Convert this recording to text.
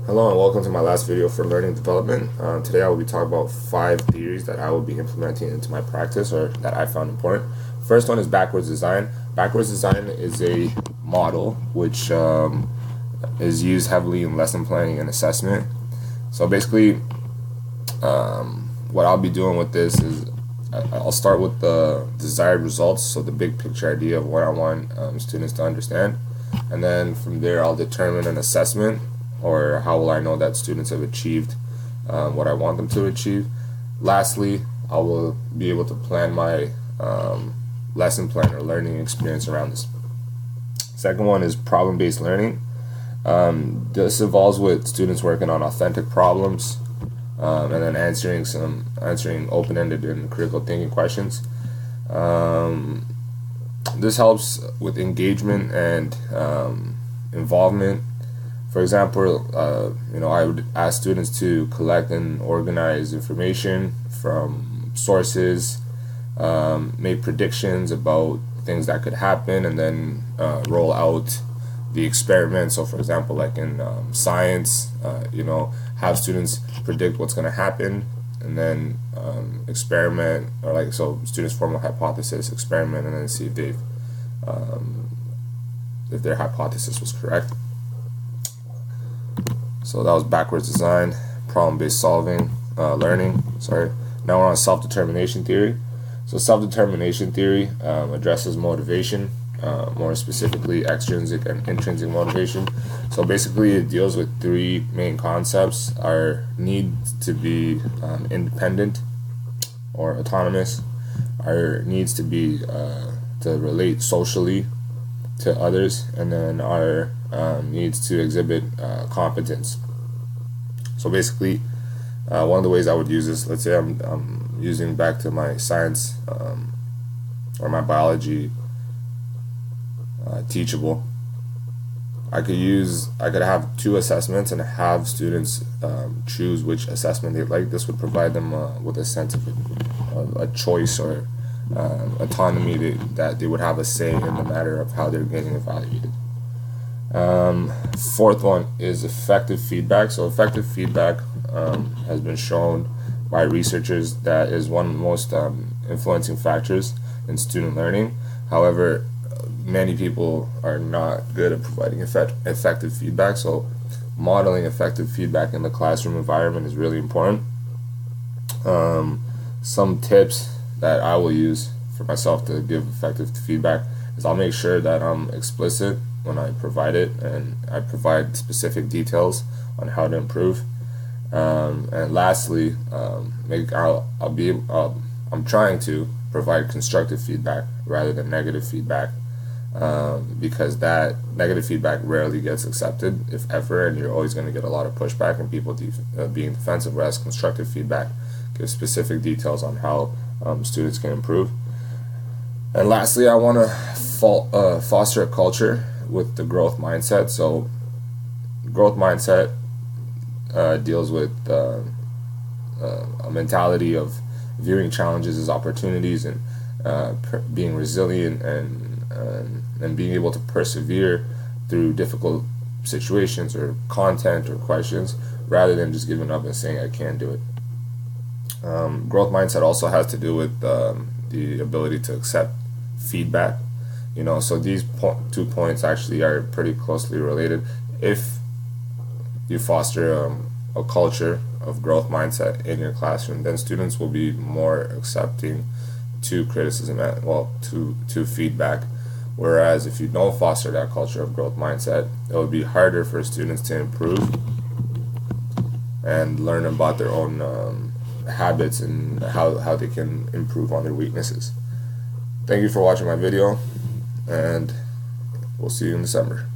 Hello and welcome to my last video for learning development. Today I will be talking about 5 theories that I will be implementing into my practice or that I found important. First one is backwards design. Backwards design is a model which is used heavily in lesson planning and assessment. So basically what I'll be doing with this is I'll start with the desired results, so the big picture idea of what I want students to understand, and then from there I'll determine an assessment, or how will I know that students have achieved what I want them to achieve. Lastly, I will be able to plan my lesson plan or learning experience around this. Second one is problem-based learning. This involves with students working on authentic problems and then answering open-ended and critical thinking questions. This helps with engagement and involvement. For example, I would ask students to collect and organize information from sources, make predictions about things that could happen, and then roll out the experiment. So for example, like in science, have students predict what's going to happen, and then experiment, or so students form a hypothesis, experiment, and then see if their hypothesis was correct. So that was backwards design, problem-based solving, learning. Now we're on self-determination theory. So self-determination theory addresses motivation, more specifically extrinsic and intrinsic motivation. So basically it deals with 3 main concepts: our need to be independent or autonomous, our needs to be to relate socially to others, and then our needs to exhibit competence. So basically, one of the ways I would use this, let's say I'm using back to my science or my biology teachable, I could have 2 assessments and have students choose which assessment they like. This would provide them with a sense of a choice or autonomy, that they would have a say in the matter of how they're getting evaluated. Fourth one is effective feedback. So effective feedback has been shown by researchers that is one of the most influencing factors in student learning. However, many people are not good at providing effective feedback, so modeling effective feedback in the classroom environment is really important. Some tips that I will use for myself to give effective feedback is I'll make sure that I'm explicit when I provide it, and I provide specific details on how to improve. And lastly, I'm trying to provide constructive feedback rather than negative feedback, because that negative feedback rarely gets accepted, if ever, and you're always going to get a lot of pushback and people being defensive, whereas constructive feedback gives specific details on how students can improve. And lastly, I want to foster a culture with the growth mindset. So growth mindset deals with a mentality of viewing challenges as opportunities, and being resilient, and being able to persevere through difficult situations or content or questions, rather than just giving up and saying I can't do it. Growth mindset also has to do with the ability to accept feedback. So these 2 points actually are pretty closely related. If you foster a culture of growth mindset in your classroom, then students will be more accepting to criticism, to feedback. Whereas if you don't foster that culture of growth mindset, it will be harder for students to improve and learn about their own habits and how they can improve on their weaknesses. Thank you for watching my video, and we'll see you in December.